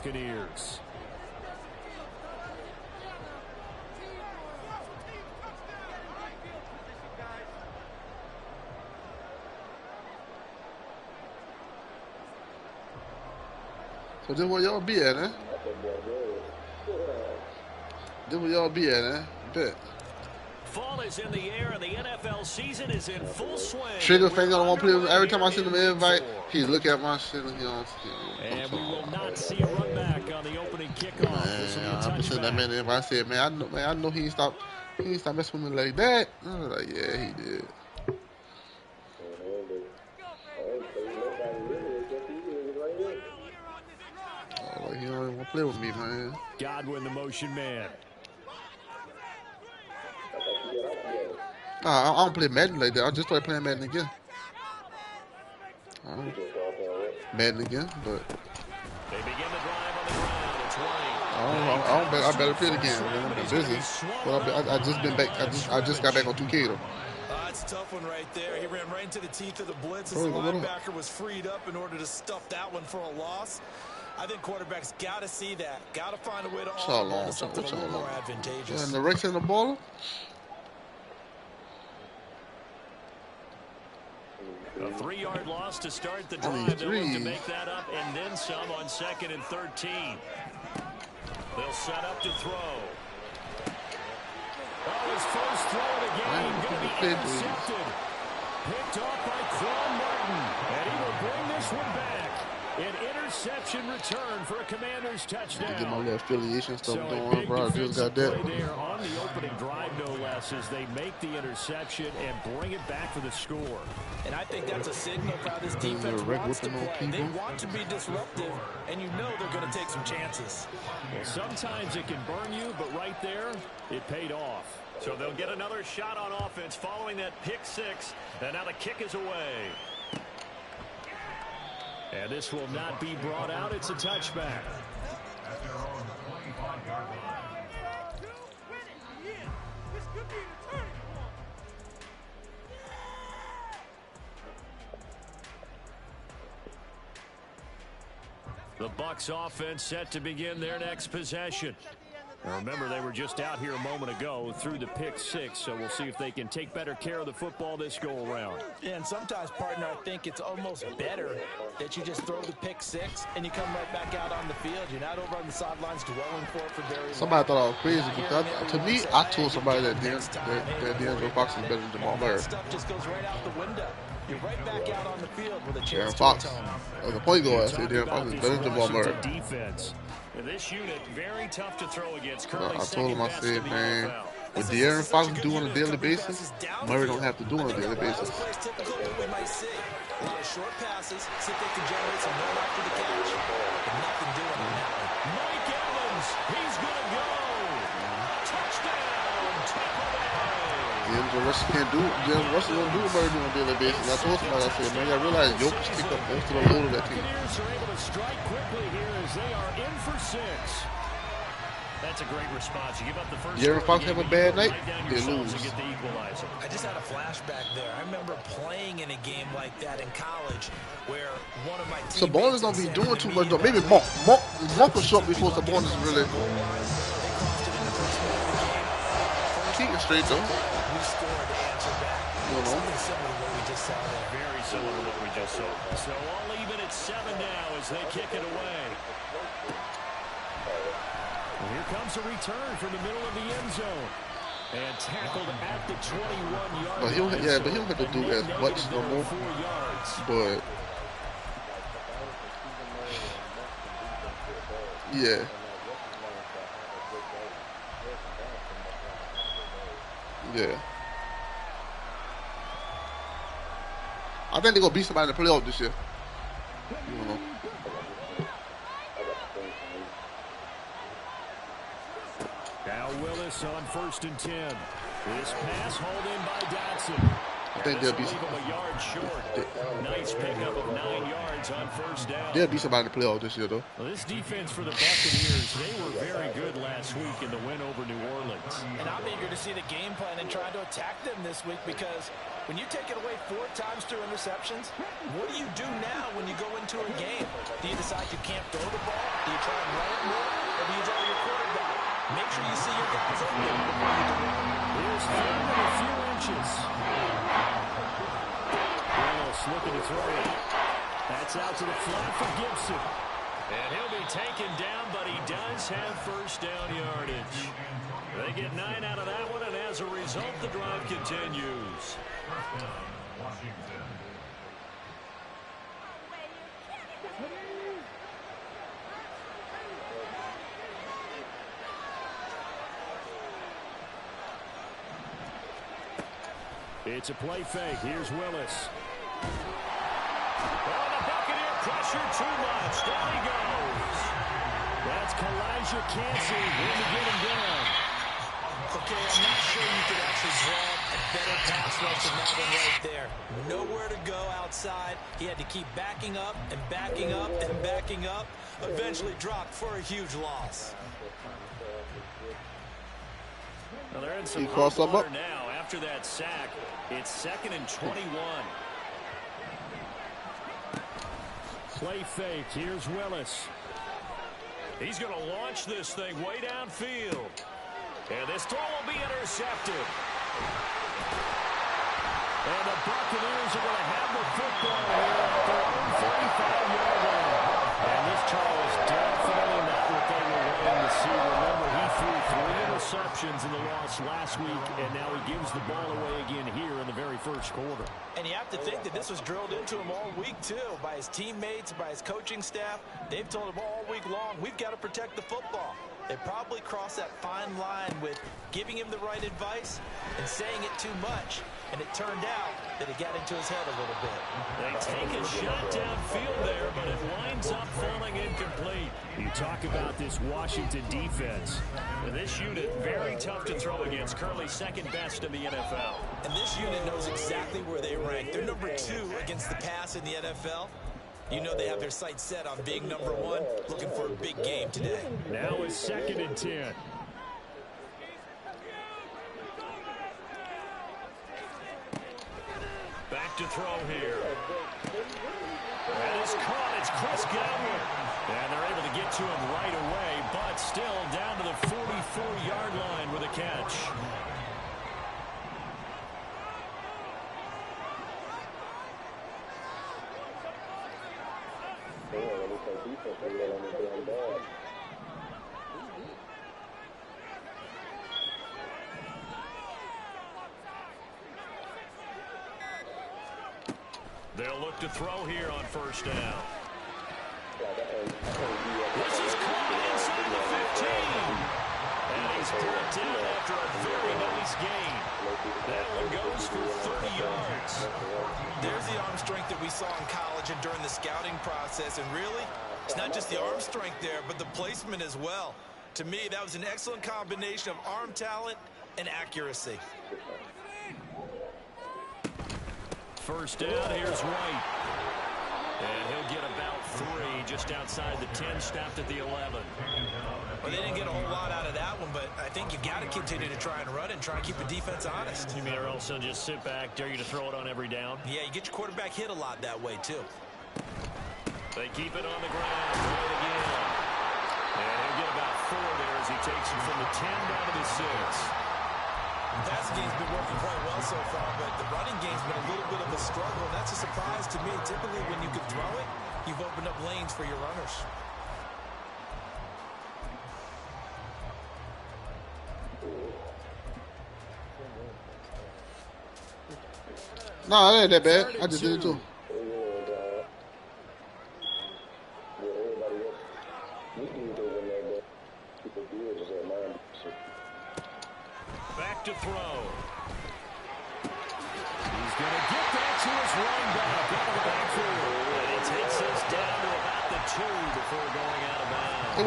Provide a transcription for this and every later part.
Buccaneers. So this where y'all be at, eh? This where y'all be at, eh? Bet. Fall is in the air and the NFL season is in full swing. Trigger finger don't want to play with me. Every time I send him an invite, he look at my shit and he don't see it. And we will not see a run back on the opening kickoff. This will be a touchback. I'm sending that man an invite. I said, man, I know he ain't stop messing with me like that. I was like, yeah, he did. Oh, he don't even want to play with me, man. Godwin, the motion man. Nah, I don't play Madden like that. I just started playing Madden again. Madden again, but They begin the drive on the ground. It's I better play it again. Man. I've been busy, but I just been back. I just got back on 2K though. That's a tough one right there. He ran right into the teeth of the blitz as the linebacker was freed up in order to stuff that one for a loss. I think quarterbacks got to see that. Got to find a way to offer something a little more advantageous. And the Rex and the baller. A 3-yard loss to start the drive. They'll look to make that up and then some on 2nd and 13. They'll set up to throw. Oh, his first throw of the game going to be intercepted. Picked off by Quan Martin. And he will bring this one back. An interception return for a Commander's touchdown. Get my little affiliation stuff going, bro. I just got that. There on the opening drive, no less, as they make the interception and bring it back for the score. And I think that's a signal of how this defense wants to play. They want to be disruptive, and you know they're going to take some chances. Well, sometimes it can burn you, but right there, it paid off. So they'll get another shot on offense following that pick six, and now the kick is away. And this will not be brought out. It's a touchback. The Bucs offense set to begin their next possession. Now remember, they were just out here a moment ago through the pick six, so we'll see if they can take better care of the football this go-around. Yeah, and sometimes, partner, I think it's almost better that you just throw the pick six and you come right back out on the field. You're not over on the sidelines dwelling for it for very long. Somebody thought I was crazy, because to me, I told somebody that DeAndre Fox is better than Jamal Murray. Stuff just goes right out the window. You're right back out on the field with a chance to atone. As a point guard, I said De'Aaron Fox is better than Jamal Murray. Defense. This unit very tough to throw against. I told him, I said, man, what De'Aaron Fox do on a daily basis, Murray don't have to do on a daily basis. Short passes, see if they can generate some run after the catch. Nothing doing on that one. Mike Evans, he's going to go. Touchdown, Tampa Bay. DeAndre Russell can't do. DeAndre Russell don't do what Murray do on a daily basis. And I told somebody, I said, man, I realize Jokic picked up most of the load of that team. Buccaneers are able to strike quickly here as they are in for 6. That's a great response. You give up the first. De'Aaron Fox have a bad night, they lose. Get the equalizer. I just had a flashback there. I remember playing in a game like that in college where one of my teammates Sabonis don't be doing too much though. Maybe Monk was short before Sabonis really. Keep it straight though. We scored to answer back. Something similar to what we just saw there. Very similar to what we just saw. So all even at 7 now as they kick it away. And here comes a return from the middle of the end zone. And tackled at the 21-yard line. But he don't have to do as much no more. But yeah. Yeah. I think they're gonna beat somebody in the playoff this year. You know. Now Willis on 1st and 10. This pass hauled in by Dotson. I think they'll be a yard short. Nice pickup of 9 yards on 1st down. They'll be somebody in the playoff this year, though. Well, this defense for the Buccaneers, they were very good last week in the win over New Orleans. And I'm eager to see the game plan and try to attack them this week because When you take it away 4 times through interceptions, what do you do now when you go into a game? Do you decide you can't throw the ball? Do you try and run it more? Or do you draw your quarterback? Make sure you see your guys open before you do it. Here's third and a few inches. Reynolds looking to throw it. That's out to the flat for Gibson. And he'll be taken down, but he does have first down yardage. They get 9 out of that one, and as a result, the drive continues. Washington. It's a play fake. Here's Willis. Oh, the Buccaneer pressure too much. Down he goes. That's Kalijah Cansey going to get him down. Okay, I'm not sure you could actually draw a better pass rush than that one right there. Nowhere to go outside. He had to keep backing up and backing up and backing up. Eventually dropped for a huge loss. Well, they're in some hot water now after that sack. It's 2nd and 21. Play fake. Here's Willis. He's going to launch this thing way downfield. And this throw will be intercepted. And the Buccaneers are going to have the football here at their own 45-yard line. And this trial is definitely not what they were waiting to see. Remember, he threw 3 interceptions in the loss last week, and now he gives the ball away again here in the very first quarter. And you have to think that this was drilled into him all week, too, by his teammates, by his coaching staff. They've told him all week long, we've got to protect the football. They probably crossed that fine line with giving him the right advice and saying it too much. And it turned out that it got into his head a little bit. They take a shot downfield there, but it winds up falling incomplete. You talk about this Washington defense. And this unit, very tough to throw against. Currently second best in the NFL. And this unit knows exactly where they rank. They're number 2 against the pass in the NFL. You know they have their sights set on being number 1, looking for a big game today. Now it's 2nd and 10. Back to throw here. That is caught. It's Chris Godwin. And they're able to get to him right away, but still down to the 44-yard line with a catch. They'll look to throw here on first down. This is caught inside the 15. And he's brought down after a very nice gain. That one goes for 30 yards. There's the arm strength that we saw in college and during the scouting process. And really, it's not just the arm strength there, but the placement as well. To me, that was an excellent combination of arm talent and accuracy. First down, here's White. And he'll get about 3 just outside the 10, stopped at the 11. Well, they didn't get a whole lot out of that one, but I think you got to continue to try and run and try and keep the defense honest. You mean or else they'll just sit back, dare you to throw it on every down? Yeah, you get your quarterback hit a lot that way, too. They keep it on the ground. Throw it again. And he'll get about 4 there as he takes it from the 10 down to the 6. The passing game's been working quite well so far, but the running game's been a little bit of a struggle, and that's a surprise to me. Typically, when you can throw it, you've opened up lanes for your runners. No, it ain't that bad. I just did it too. Back to throw. He's going to get that to his running back out of the backfield. And he takes us down to about the 2 before going out of bounds. It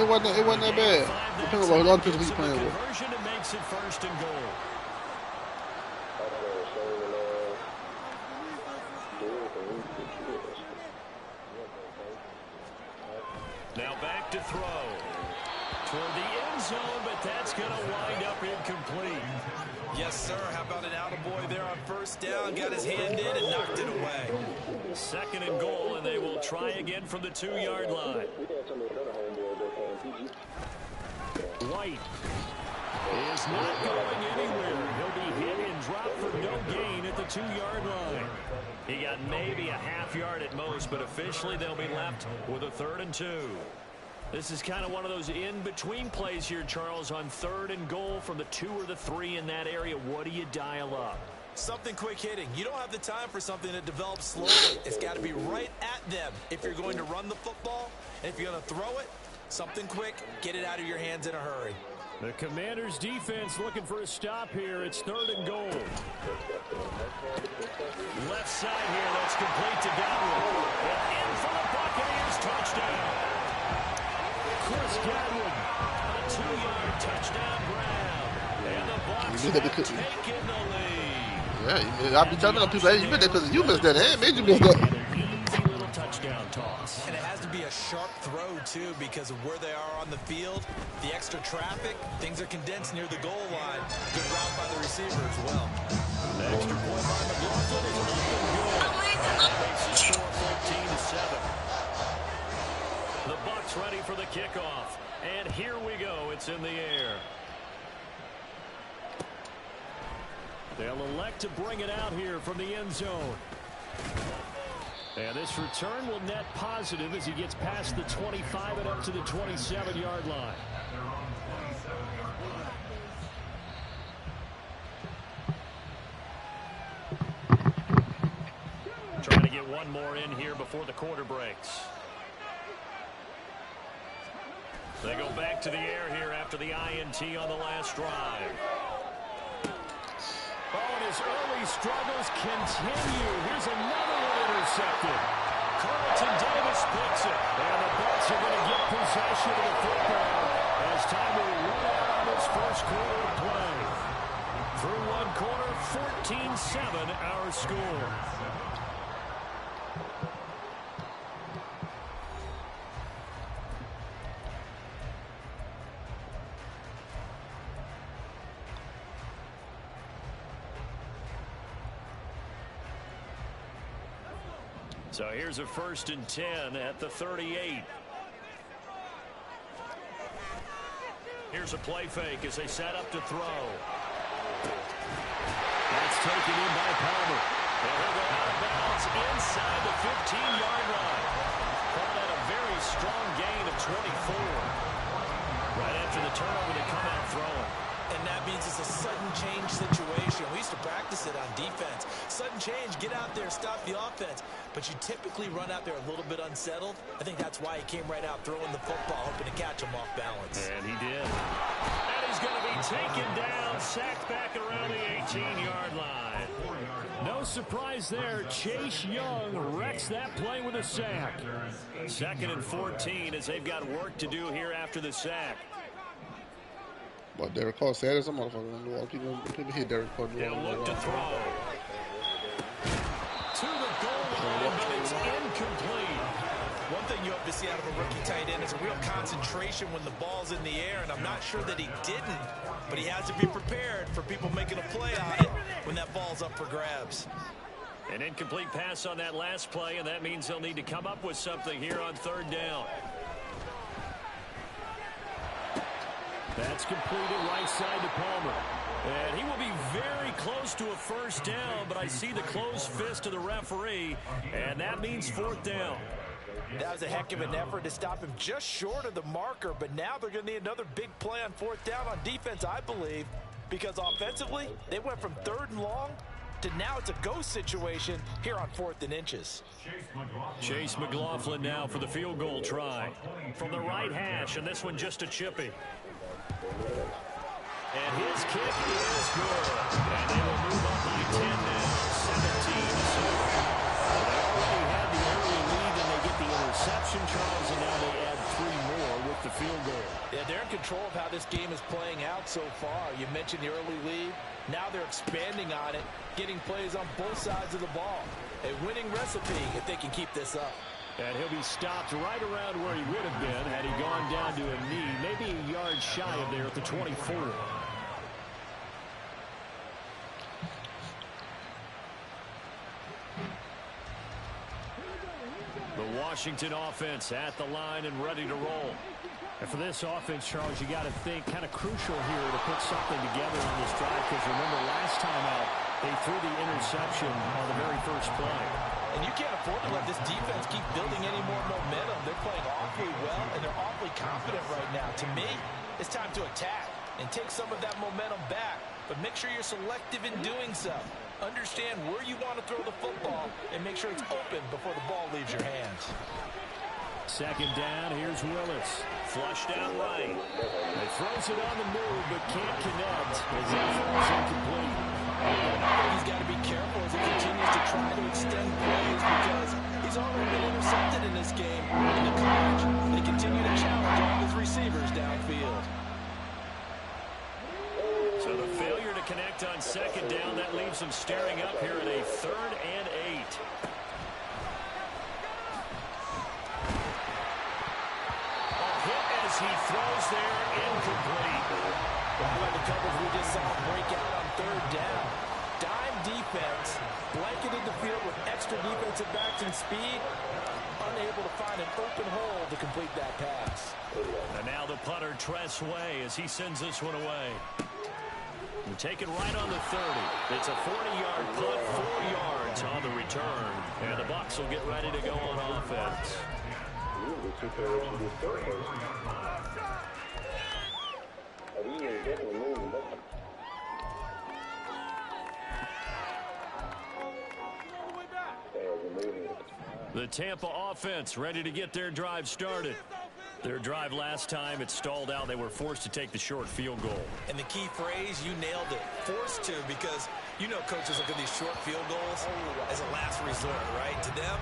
wasn't that bad. Depending on what other people he's playing with. Conversion that makes it 1st and goal. Now back to throw. Toward the end zone, but that's going to wind up incomplete. Yeah, Yes, sir. How about an attaboy there on first down? Got his hand in and knocked it away. 2nd and goal, and they will try again from the 2-yard line. White is not going anywhere. He'll be hit and dropped for no gain at the 2-yard line. He got maybe a half yard at most, but officially they'll be left with a 3rd and 2. This is kind of one of those in-between plays here, Charles, on 3rd and goal from the 2 or the 3 in that area. What do you dial up? Something quick hitting. You don't have the time for something that develops slowly. It's got to be right at them if you're going to run the football. And if you're going to throw it, something quick, get it out of your hands in a hurry. The Commanders' defense looking for a stop here. It's 3rd and goal. Left side here, that's complete to Godwin. And in for the Buccaneers, touchdown. Chris Godwin, a 2-yard touchdown grab. And the Bucs have taken the lead. Yeah, I'll be telling people, hey, you missed that because you missed that. Hey, made you miss that. Easy little touchdown toss. And it has to be a sharp throw, too, because of where they are on the field. The extra traffic, things are condensed near the goal line. Good route by the receiver as well. The extra point by McLaughlin is up and good. Makes the score 14-7. The Bucs ready for the kickoff. And here we go. It's in the air. They'll elect to bring it out here from the end zone. And this return will net positive as he gets past the 25 and up to the 27-yard line. Trying to get one more in here before the quarter breaks. They go back to the air here after the INT on the last drive. Oh, and his early struggles continue. Here's another one intercepted. Carlton Davis picks it. And the Bucs are going to get possession of the football as time will run out on this first quarter of play. Through one quarter, 14-7 our score. So here's a 1st and 10 at the 38. Here's a play fake as they set up to throw. That's taken in by Palmer. And he'll go out of bounds inside the 15-yard line. Called that a very strong gain of 24. Right after the turnover, they come out throwing. And that means it's a sudden change situation. We used to practice it on defense. Sudden change, get out there, stop the offense. But you typically run out there a little bit unsettled. I think that's why he came right out throwing the football, hoping to catch him off balance. And he did. And he's going to be taken down, sacked back around the 18-yard line. No surprise there. Chase Young wrecks that play with a sack. 2nd and 14 as they've got work to do here after the sack. But Derek Carr said it's a motherfucker. People hit Derek Carr. They'll look to throw. To the goal line, but it's incomplete. One thing you hope to see out of a rookie tight end is a real concentration when the ball's in the air, and I'm not sure that he didn't, but he has to be prepared for people making a play on it when that ball's up for grabs. An incomplete pass on that last play, and that means they'll need to come up with something here on 3rd down. That's completed right side to Palmer. And he will be very close to a 1st down, but I see the closed fist of the referee, and that means 4th down. That was a heck of an effort to stop him just short of the marker, but now they're going to need another big play on 4th down on defense, I believe, because offensively, they went from 3rd and long to now it's a go situation here on 4th and inches. Chase McLaughlin now for the field goal try. From the right hash, and this one just a chippy. And his kick is good. And they will move up by 10 now, 17-7. They already had the early lead, and they get the interception, Charles, and now they add 3 more with the field goal. Yeah, they're in control of how this game is playing out so far. You mentioned the early lead. Now they're expanding on it, getting plays on both sides of the ball. A winning recipe if they can keep this up. And he'll be stopped right around where he would have been had he gone down to a knee, maybe a yard shy of there at the 24. Washington offense at the line and ready to roll. And for this offense, Charles, you got to think kind of crucial here to put something together on this drive, because remember last time out, they threw the interception on the very first play. And you can't afford to let this defense keep building any more momentum. They're playing awfully well, and they're awfully confident right now. To me, it's time to attack and take some of that momentum back, but make sure you're selective in doing so. Understand where you want to throw the football and make sure it's open before the ball leaves your hands. Second down, here's Willis. Flushed out right. He throws it on the move, but can't connect as that falls incomplete. He's got to be careful as he continues to try to extend plays, because he's already been intercepted in this game. In the college, they continue to challenge all his receivers downfield. So the failure to connect on second down, that leaves them staring up here at a 3rd and 8. He throws there, incomplete. Well, the coverage we just saw break out on 3rd down. Dime defense, blanketed the field with extra defensive backs and speed, unable to find an open hole to complete that pass. And now the punter, Tress Way, as he sends this one away. We're taking right on the 30. It's a 40-yard punt, 4 yards on the return. And the Bucs will get ready to go on offense. The Tampa offense ready to get their drive started. Their drive last time, it stalled out. They were forced to take the short field goal. And the key phrase, you nailed it, forced to, because you know coaches look at these short field goals as a last resort, right? To them,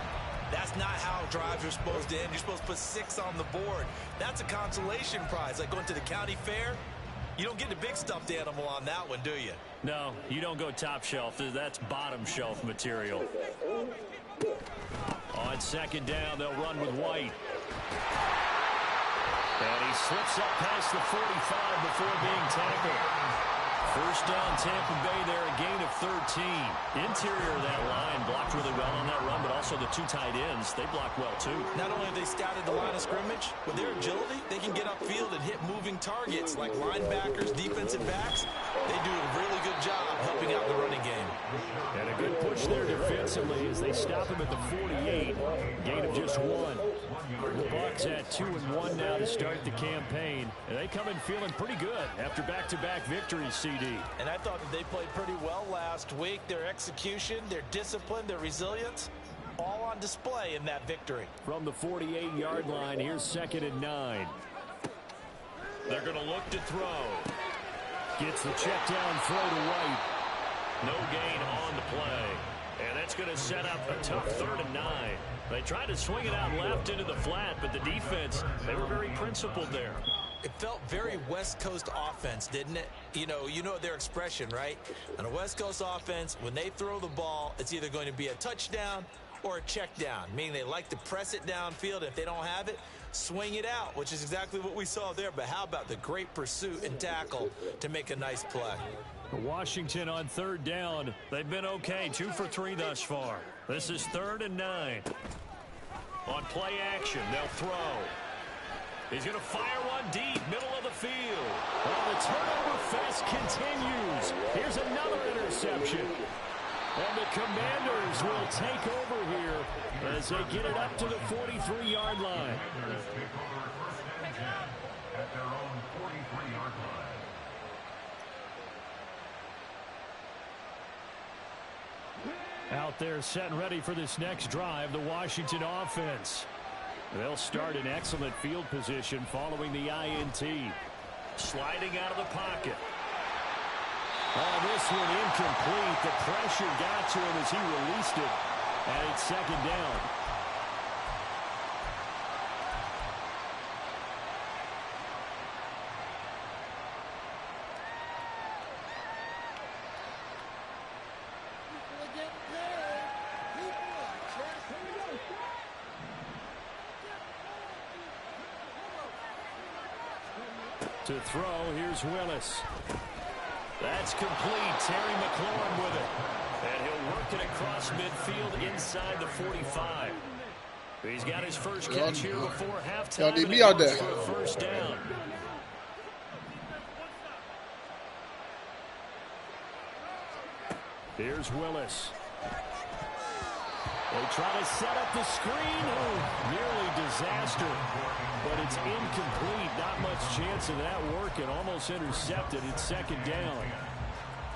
that's not how drives are supposed to end. You're supposed to put 6 on the board. That's a consolation prize, like going to the county fair. You don't get the big stuffed animal on that one, do you? No, you don't go top shelf. That's bottom shelf material. On second down, they'll run with White. And he slips up past the 45 before being tackled. First down, Tampa Bay there, a gain of 13. Interior of that line blocked really well on that run, but also the 2 tight ends, they blocked well too. Not only have they scouted the line of scrimmage, with their agility, they can get upfield and hit moving targets like linebackers, defensive backs. They do a really good job helping out the running game. And a good push there defensively as they stop him at the 48. Gain of just 1. The Bucs at 2-1 now to start the campaign. And they come in feeling pretty good after back-to-back victories, CD. And I thought that they played pretty well last week. Their execution, their discipline, their resilience, all on display in that victory. From the 48-yard line, here's 2nd and 9. They're going to look to throw. Gets the check down throw to White. No gain on the play. And that's going to set up a tough 3rd and 9. They tried to swing it out left into the flat, but the defense, they were very principled there. It felt very West Coast offense, didn't it? You know their expression, right? On a West Coast offense, when they throw the ball, it's either going to be a touchdown or a check down, meaning they like to press it downfield. If they don't have it, swing it out, which is exactly what we saw there. But how about the great pursuit and tackle to make a nice play? Washington on 3rd down. They've been okay, 2 for 3 thus far. This is 3rd and 9. On play action, they'll throw. He's going to fire one deep, middle of the field. Well, the turnover fest continues. Here's another interception. And the Commanders will take over here as they get it up to the 43-yard line. At their own 43-yard line. Out there set and ready for this next drive, the Washington offense. They'll start in excellent field position following the INT. Sliding out of the pocket. Oh, this one incomplete. The pressure got to him as he released it. And it's 2nd down. To throw, here's Willis. That's complete. Terry McLaurin with it. And he'll work it across midfield inside the 45. He's got his first catch here before halftime. Y'all need me out there. For a first down. Here's Willis. They try to set up the screen. Oh, nearly disaster. But it's incomplete. Not much chance of that working. Almost intercepted. It's second down.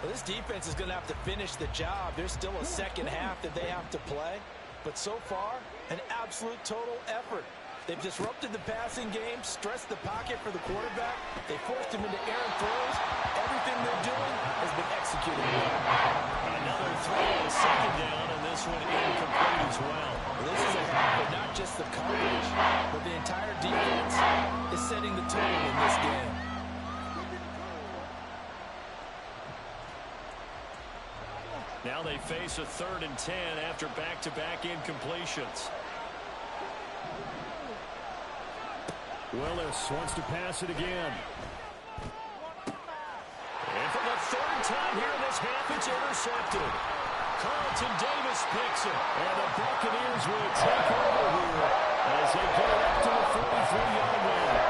Well, this defense is going to have to finish the job. There's still a second half that they have to play. But so far, an absolute total effort. They've disrupted the passing game, stressed the pocket for the quarterback. They forced him into errant throws. Everything they're doing has been executed well. Another throw on second down, and this one incomplete as well. This is a habit, not just the coverage, but the entire defense is setting the tone in this game. Now they face a 3rd and 10 after back-to-back incompletions. Willis wants to pass it again. And for the 3rd time here in this half, it's intercepted. Carlton Davis picks it. And the Buccaneers will take over here as they get it up to the 43-yard line.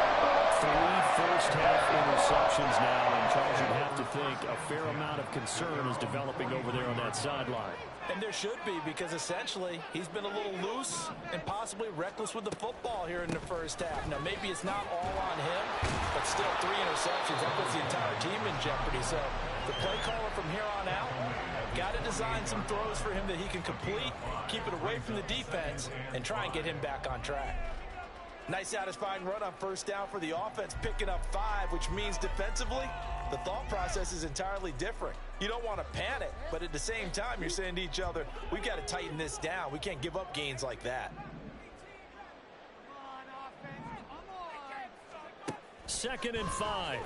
3 first-half interceptions now, and Charles, you have to think a fair amount of concern is developing over there on that sideline. And there should be, because essentially he's been a little loose and possibly reckless with the football here in the first half. Now, maybe it's not all on him, but still 3 interceptions. That puts the entire team in jeopardy. So the play caller from here on out got to design some throws for him that he can complete, keep it away from the defense, and try and get him back on track. Nice satisfying run on first down for the offense, picking up 5, which means defensively, the thought process is entirely different. You don't want to panic, but at the same time, you're saying to each other, we've got to tighten this down. We can't give up gains like that. 2nd and 5.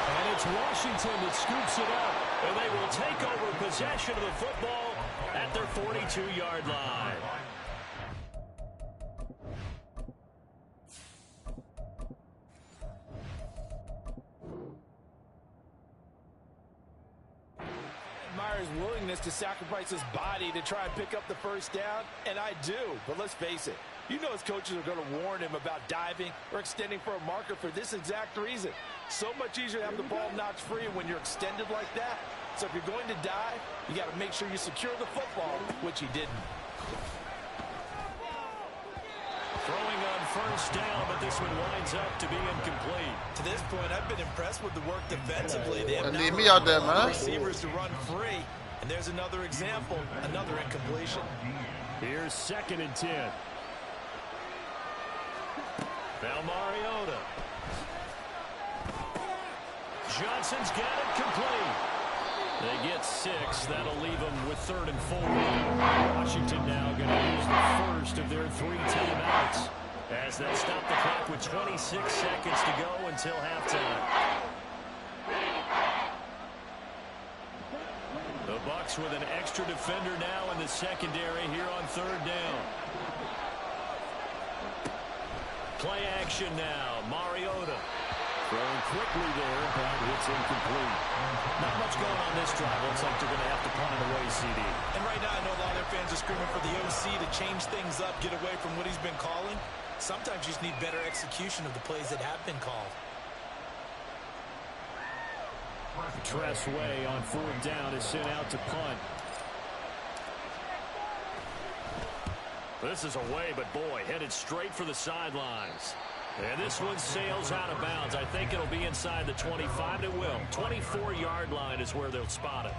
And it's Washington that scoops it up. And they will take over possession of the football at their 42-yard line. Myers' willingness to sacrifice his body to try and pick up the first down, and I do. But let's face it, you know his coaches are going to warn him about diving or extending for a marker for this exact reason. So much easier to have the ball knocked free when you're extended like that. So if you're going to dive, you got to make sure you secure the football, which he didn't. Throwing on first down, but this one winds up to be incomplete. To this point, I've been impressed with the work defensively. They have need me out there, man. Receivers to run free. And there's another example, another incompletion. Here's 2nd and 10. Now Mariota. Johnson's got it complete. They get 6. That'll leave them with 3rd and 4. Washington now going to use the first of their 3 timeouts as they stop the clock with 26 seconds to go until halftime. The Bucs with an extra defender now in the secondary here on 3rd down. Play action now. Mariota. Throwing quickly there, but it's incomplete. Not much going on this drive. Looks like they're going to have to punt it away, CD. And right now, I know a lot of their fans are screaming for the OC to change things up, get away from what he's been calling. Sometimes you just need better execution of the plays that have been called. Tress Way on 4th down is sent out to punt. This is away, but boy, headed straight for the sidelines. And this one sails out of bounds. I think it'll be inside the 25. It will. 24-yard line is where they'll spot it.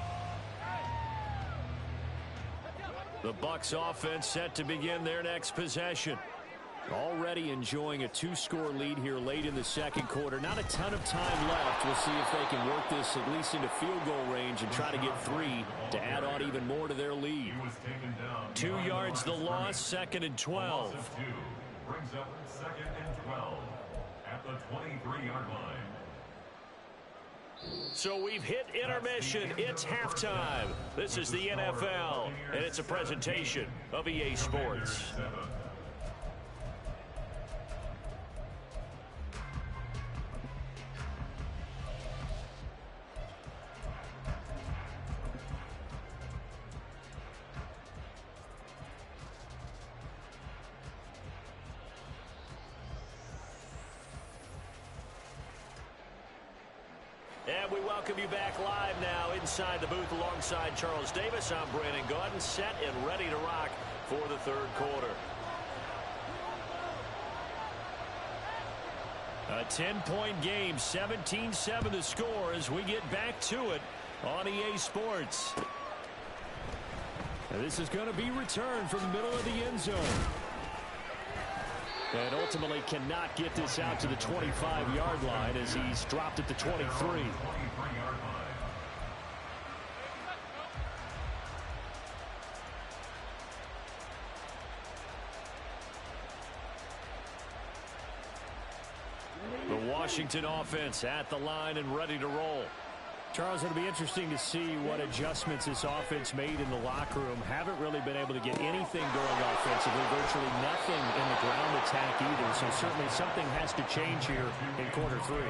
The Bucs offense set to begin their next possession. Already enjoying a 2-score lead here late in the second quarter. Not a ton of time left. We'll see if they can work this at least into field goal range and try to get 3 to add on even more to their lead. 2 yards the loss, 2nd and 12. Brings up 2nd and 12 at the 23-yard line. So we've hit intermission. It's halftime. This is the NFL, and it's a presentation of EA Sports. And we welcome you back live now inside the booth alongside Charles Davis. I'm Brandon Gaudin, set and ready to rock for the third quarter. A 10-point game, 17-7 the score as we get back to it on EA Sports. And this is going to be returned from the middle of the end zone. And ultimately cannot get this out to the 25-yard line as he's dropped at the 23. The Washington offense at the line and ready to roll. Charles, it'll be interesting to see what adjustments this offense made in the locker room. Haven't really been able to get anything going offensively, virtually nothing in the ground attack either. So certainly something has to change here in quarter three.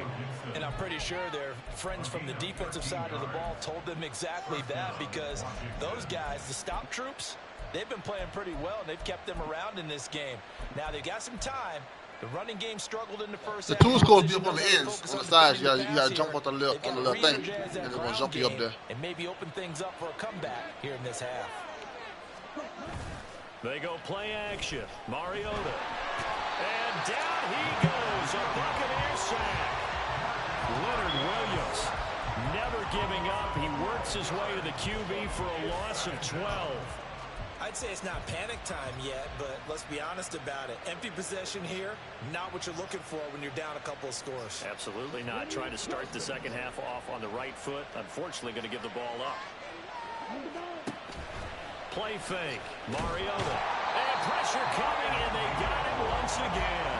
And I'm pretty sure their friends from the defensive side of the ball told them exactly that, because those guys, the stop troops, they've been playing pretty well, and they've kept them around in this game. Now they've got some time. The running game struggled in the first half. The two scores be up on the ends, on the sides. You gotta jump on the little thing, and it's gonna jump you up there. And maybe open things up for a comeback here in this half. They go play action. Mariota. And down he goes. A Buccaneer sack. Leonard Williams never giving up. He works his way to the QB for a loss of 12. I'd say it's not panic time yet, but let's be honest about it. Empty possession here, not what you're looking for when you're down a couple of scores. Absolutely not. Trying to start the second half off on the right foot. Unfortunately, going to give the ball up. Play fake. Mariota. And pressure coming, and they got him once again.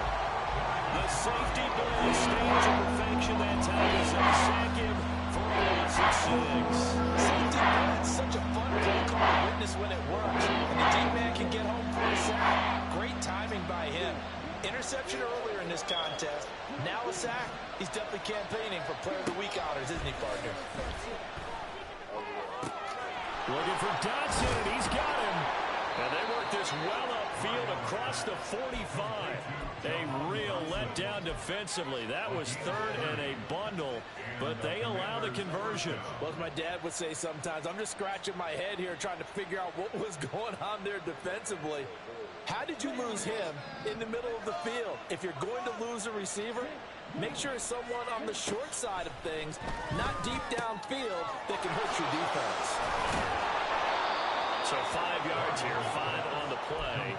The safety blitz stays to perfection that time as they sack him for a loss of 6. Safety blitz, such a fun play call to witness when it works. And the deep man can get home for a sack. Great timing by him. Interception earlier in this contest. Now a sack. He's definitely campaigning for Player of the Week honors, isn't he, partner? Looking for Dodson, and he's got him. And they work this well upfield across the 45. A real letdown defensively. That was third and a bundle, but they allow the conversion. Well, as my dad would say sometimes, I'm just scratching my head here trying to figure out what was going on there defensively. How did you lose him in the middle of the field? If you're going to lose a receiver, make sure it's someone on the short side of things, not deep downfield, that can hurt your defense. So 5 yards here, 5 on the play,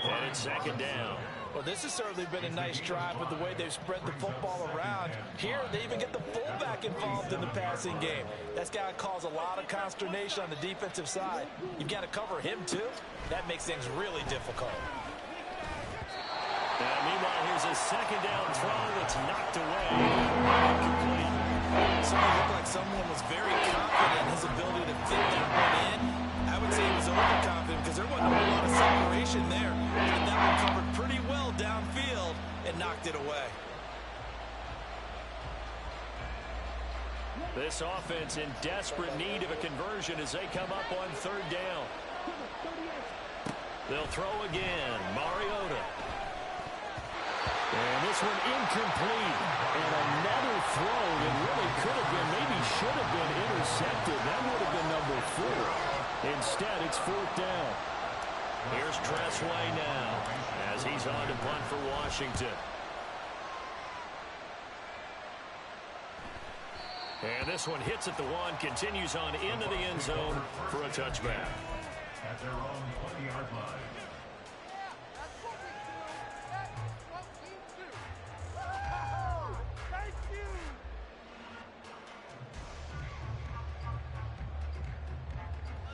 and it's second down. Well, this has certainly been a nice drive with the way they've spread the football around. Here, they even get the fullback involved in the passing game. That's got to cause a lot of consternation on the defensive side. You've got to cover him, too. That makes things really difficult. And meanwhile, here's a second down throw that's knocked away. Incomplete. Certainly looked like someone was very confident in his ability to fit that one in. I would say he was overconfident because there wasn't a whole lot of separation there. But that one covered pretty well downfield and knocked it away. This offense in desperate need of a conversion as they come up on third down. They'll throw again. Mariota. And this one incomplete. And another throw that really could have been, maybe should have been intercepted. That would have been number 4. Instead, it's fourth down. Here's Tressway now as he's on to punt for Washington. And this one hits at the 1, continues on into the end zone for a touchback. At their own 20-yard line.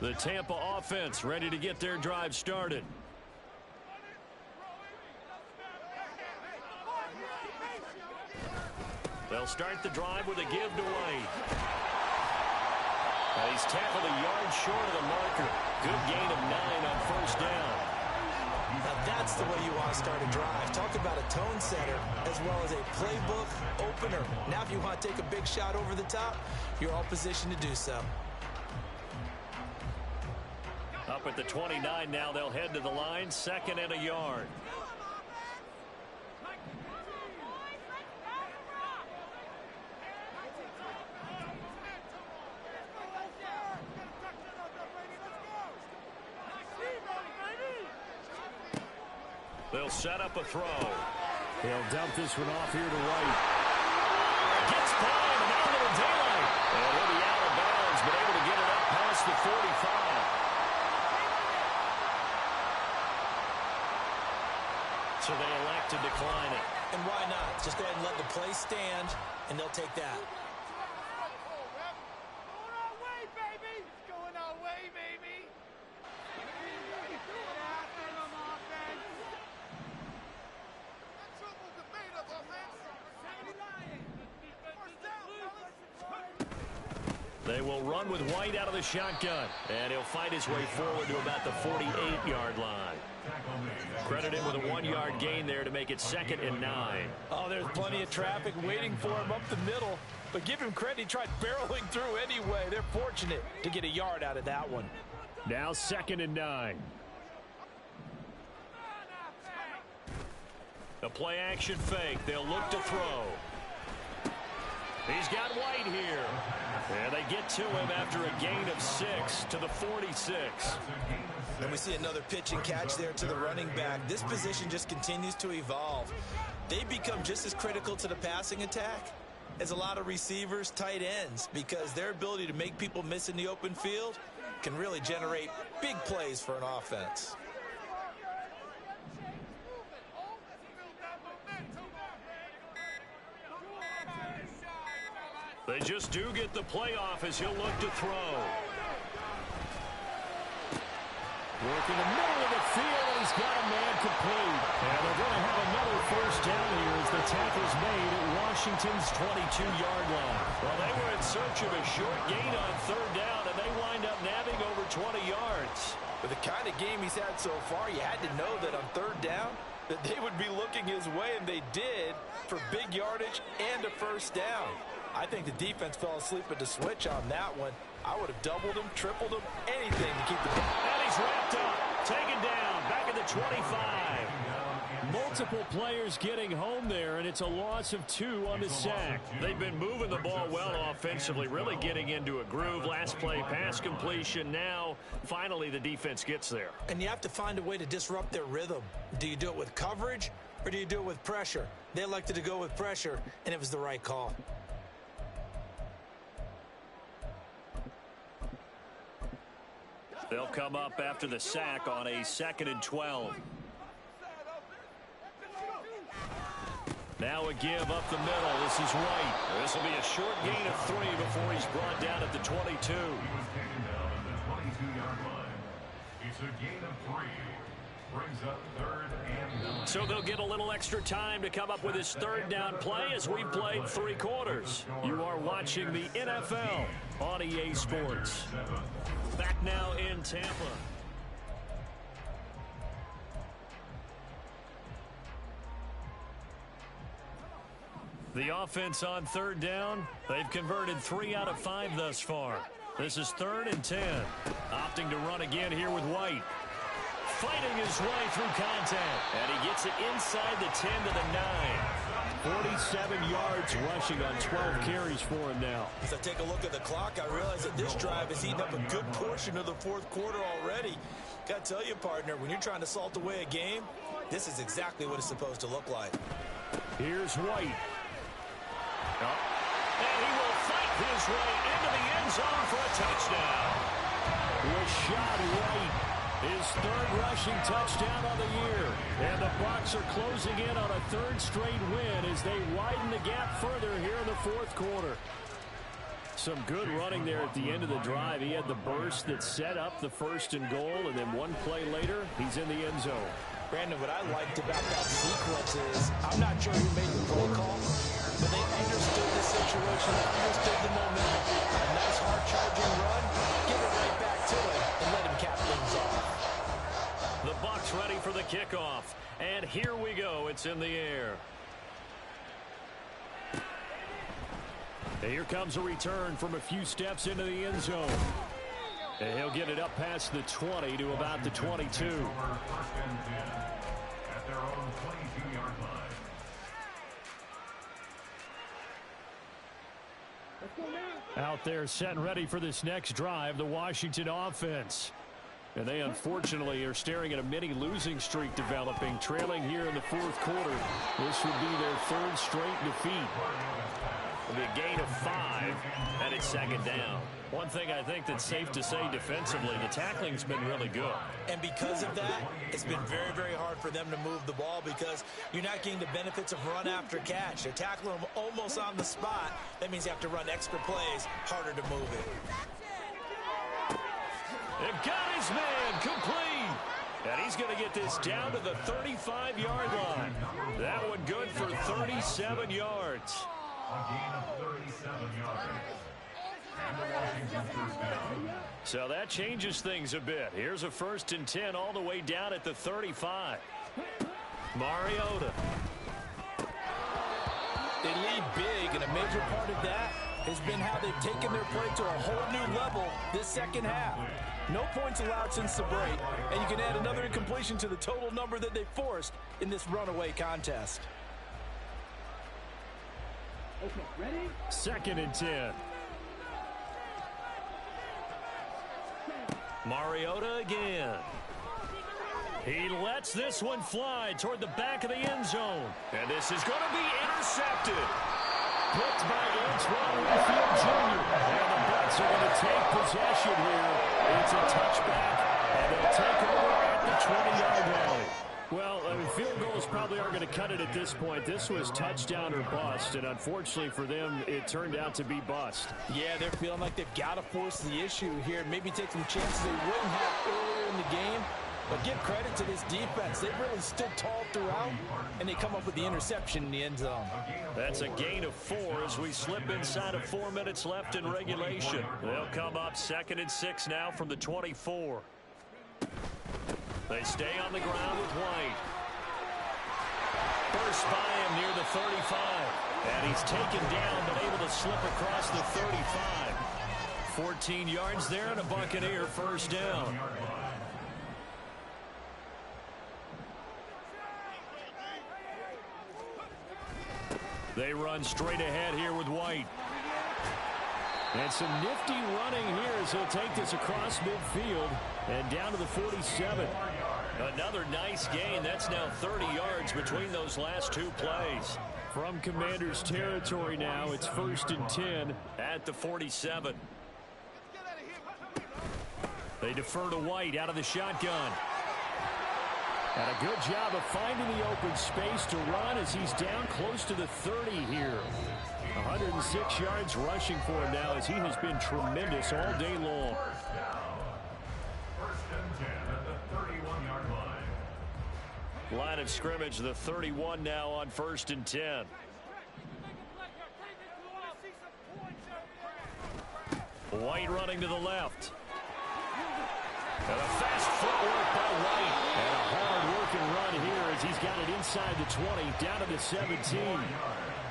The Tampa offense ready to get their drive started. They'll start the drive with a give to White. He's tackled a yard short of the marker. Good gain of 9 on first down. Now that's the way you want to start a drive. Talk about a tone setter as well as a playbook opener. Now if you want to take a big shot over the top, you're all positioned to do so. Up at the 29 now, they'll head to the line, 2nd and a yard. They'll set up a throw. He'll dump this one off here to White. Gets by him, and out of the daylight. And he'll be out of bounds, but able to get it up past the 45. So they elect to decline it. And why not? Just go ahead and let the play stand, and they'll take that. They will run with White out of the shotgun, and he'll fight his way forward to about the 48-yard line. Credit him with a 1-yard gain there to make it 2nd and 9. Oh, there's plenty of traffic waiting for him up the middle. But give him credit, he tried barreling through anyway. They're fortunate to get a yard out of that one. Now 2nd and 9. A play-action fake. They'll look to throw. He's got White here. And they get to him after a gain of 6 to the 46. And we see another pitch and catch there to the running back. This position just continues to evolve. They become just as critical to the passing attack as a lot of receivers, tight ends, because their ability to make people miss in the open field can really generate big plays for an offense. They just do get the playoff as he'll look to throw. Working the middle of the field, and he's got a man complete. And they're going to have another first down here as the tackle's made at Washington's 22-yard line. Well, they were in search of a short gain on 3rd down, and they wind up nabbing over 20 yards. With the kind of game he's had so far, you had to know that on 3rd down, that they would be looking his way, and they did, for big yardage and a first down. I think the defense fell asleep at the switch on that one. I would have doubled him, tripled him, anything to keep the ball. And he's wrapped up, taken down, back at the 25. Multiple players getting home there, and it's a loss of 2 on the sack. They've been moving the ball well offensively, really getting into a groove. Last play, pass completion. Now, finally, the defense gets there. And you have to find a way to disrupt their rhythm. Do you do it with coverage, or do you do it with pressure? They elected to go with pressure, and it was the right call. They'll come up after the sack on a 2nd and 12. Now a give up the middle. This is White. This will be a short gain of 3 before he's brought down at the 22. He was taken down at the 22-yard line. It's a gain of 3. Brings up 3rd and 9. So they'll get a little extra time to come up with his 3rd down play as we've played 3 quarters. You are watching the NFL on EA Sports. Back now in Tampa. The offense on 3rd down. They've converted 3 out of 5 thus far. This is 3rd and 10. Opting to run again here with White. Fighting his way through contact. And he gets it inside the 10 to the 9. 47 yards rushing on 12 carries for him now. As I take a look at the clock, I realize that this drive has eaten up a good portion of the 4th quarter already. Got to tell you, partner, when you're trying to salt away a game, this is exactly what it's supposed to look like. Here's White. And he will fight his way into the end zone for a touchdown. Rachaad White. His 3rd rushing touchdown of the year. And the Bucs are closing in on a 3rd straight win as they widen the gap further here in the 4th quarter. Some good running there at the end of the drive. He had the burst that set up the 1st and goal, and then one play later, he's in the end zone. Brandon, what I liked about that sequence is, I'm not sure who made the play call, but they understood the situation, understood the momentum. A nice hard-charging run, give it right back to him, and let him cap things off. The Bucs ready for the kickoff. And here we go. It's in the air. And here comes a return from a few steps into the end zone. And he'll get it up past the 20 to about the 22. At their own 22-yard line. Out there set and ready for this next drive, the Washington offense. And they unfortunately are staring at a mini losing streak developing, trailing here in the fourth quarter. This would be their third straight defeat. It'll be a gain of 5, and it's second down. One thing I think that's safe to say defensively, the tackling's been really good. And because of that, it's been very, very hard for them to move the ball because you're not getting the benefits of run after catch. They're tackling them almost on the spot. That means you have to run extra plays, harder to move it. They've got his man complete. And he's going to get this down to the 35-yard line. That one good for 37 yards. A gain of 37 yards. And the Washington first down. So that changes things a bit. Here's a 1st and 10 all the way down at the 35. Mariota. They lead big, and a major part of that has been how they've taken their play to a whole new level this second half. No points allowed since the break, and you can add another incompletion to the total number that they forced in this runaway contest. Okay, ready? 2nd and 10. Mariota again. He lets this one fly toward the back of the end zone. And this is going to be intercepted. Picked by Antoine Winfield Jr. And the Bucs are going to take possession here. It's a touchback, and they'll take over at the 20-yard line. Well, I mean, field goals probably aren't going to cut it at this point. This was touchdown or bust, and unfortunately for them, it turned out to be bust. Yeah, they're feeling like they've got to force the issue here. Maybe take some chances they wouldn't have earlier in the game. But give credit to this defense. They've really stood tall throughout, and they come up with the interception in the end zone. That's a gain of 4 as we slip inside of 4 minutes left in regulation. They'll come up 2nd and 6 now from the 24. They stay on the ground with White. Burst by him near the 35. And he's taken down but able to slip across the 35. 14 yards there and a Buccaneer first down. They run straight ahead here with White. And some nifty running here as he'll take this across midfield and down to the 47. Another nice gain. That's now 30 yards between those last 2 plays. From Commanders territory now, it's 1st and 10 at the 47. They defer to White out of the shotgun. And a good job of finding the open space to run as he's down close to the 30 here. 106 yards rushing for him now as he has been tremendous all day long. First and 10 at the 31-yard line. Line of scrimmage, the 31 now on 1st and 10. White running to the left. And a fast footwork by White. And a hard-working run here as he's got it inside the 20, down to the 17.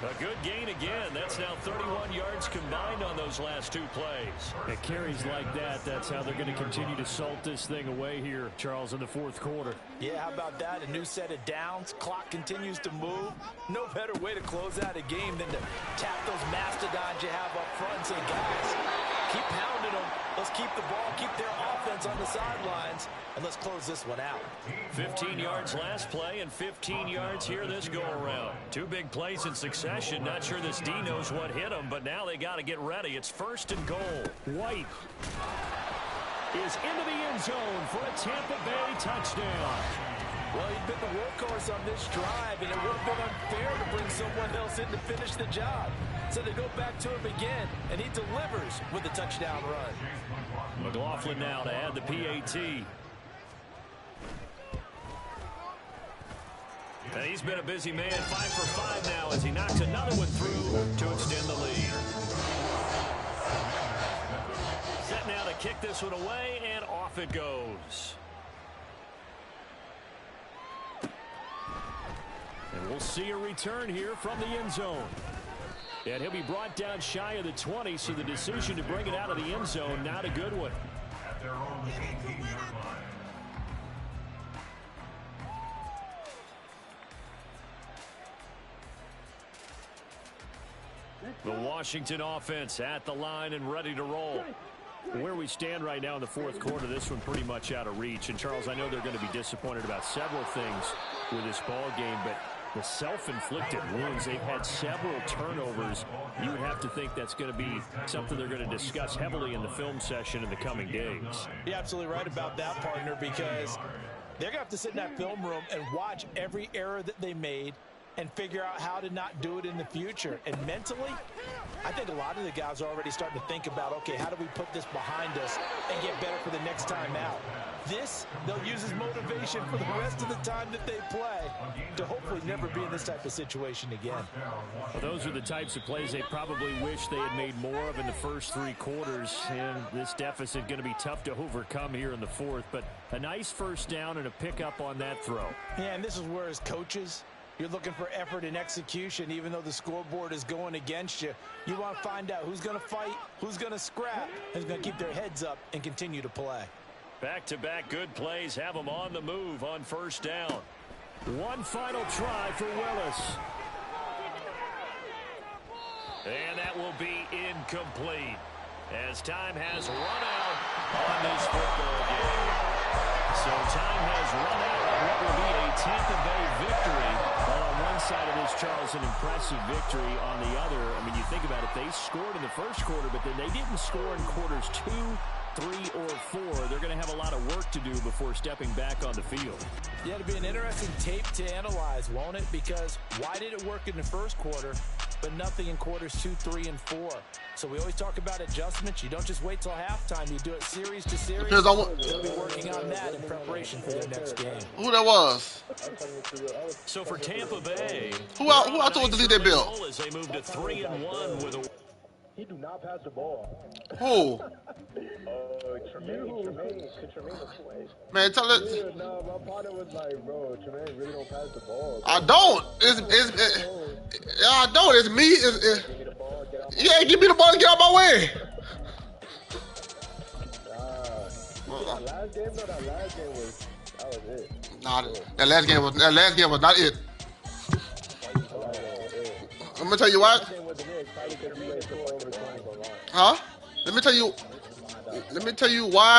A good gain again. That's now 31 yards combined on those last 2 plays. At carries like that, that's how they're going to continue to salt this thing away here, Charles, in the 4th quarter. Yeah, how about that? A new set of downs. Clock continues to move. No better way to close out a game than to tap those mastodons you have up front and say, guys, keep pounding them. Let's keep the ball, keep their offense on the sidelines, and let's close this one out. 15 yards last play and 15 yards here this go-around. 2 big plays in succession. Not sure this D knows what hit him, but now they got to get ready. It's 1st and goal. White is into the end zone for a Tampa Bay touchdown. Well, he'd been the workhorse on this drive, and it would have been unfair to bring someone else in to finish the job. So they go back to him again, and he delivers with a touchdown run. McLaughlin now to add the PAT. And he's been a busy man, 5 for 5 now as he knocks another one through to extend the lead. Set now to kick this one away, and off it goes. And we'll see a return here from the end zone. And he'll be brought down shy of the 20, so the decision to bring it out of the end zone, not a good one. At their own 18-yard line. The Washington offense at the line and ready to roll. Where we stand right now in the fourth quarter, this one pretty much out of reach. And, Charles, I know they're going to be disappointed about several things with this ball game, but the self-inflicted wounds, they've had several turnovers. You would have to think that's going to be something they're going to discuss heavily in the film session in the coming days. You're absolutely right about that, partner, because they're going to have to sit in that film room and watch every error that they made and figure out how to not do it in the future. And mentally, I think a lot of the guys are already starting to think about, okay, how do we put this behind us and get better for the next time out? This, they'll use as motivation for the rest of the time that they play to hopefully never be in this type of situation again. Well, those are the types of plays they probably wish they had made more of in the first three quarters. And this deficit going to be tough to overcome here in the fourth. But a nice first down and a pickup on that throw. Yeah, and this is where, as coaches, you're looking for effort and execution. Even though the scoreboard is going against you, you want to find out who's going to fight, who's going to scrap, who's going to keep their heads up and continue to play. Back-to-back good plays have them on the move on first down. One final try for Willis. And that will be incomplete as time has run out on this football game. So time has run out on what will be a Tampa Bay victory. Well, on one side of this, Charles, an impressive victory. On the other, I mean, you think about it, they scored in the first quarter, but then they didn't score in quarters 2, 3, or 4. They're going to have a lot of work to do before stepping back on the field. Yeah, it'll be an interesting tape to analyze, won't it? Because why did it work in the first quarter, but nothing in quarters 2, 3, and 4? So we always talk about adjustments. You don't just wait till halftime. You do it series to series. They'll be working on that in preparation for their next game. Who that was? So for Tampa Bay, who I told to delete that bill? As they move to 3-1 with a... He do not pass the ball. Who? Tremaine. Man, tell it. Yeah, no, my partner was like, bro, Tremaine really don't pass the ball. I don't. I don't. It's me. Yeah, give me the ball and get out of my way. That last game was it. Nah, that last game was not it. I'm gonna tell you what. Huh? Let me tell you why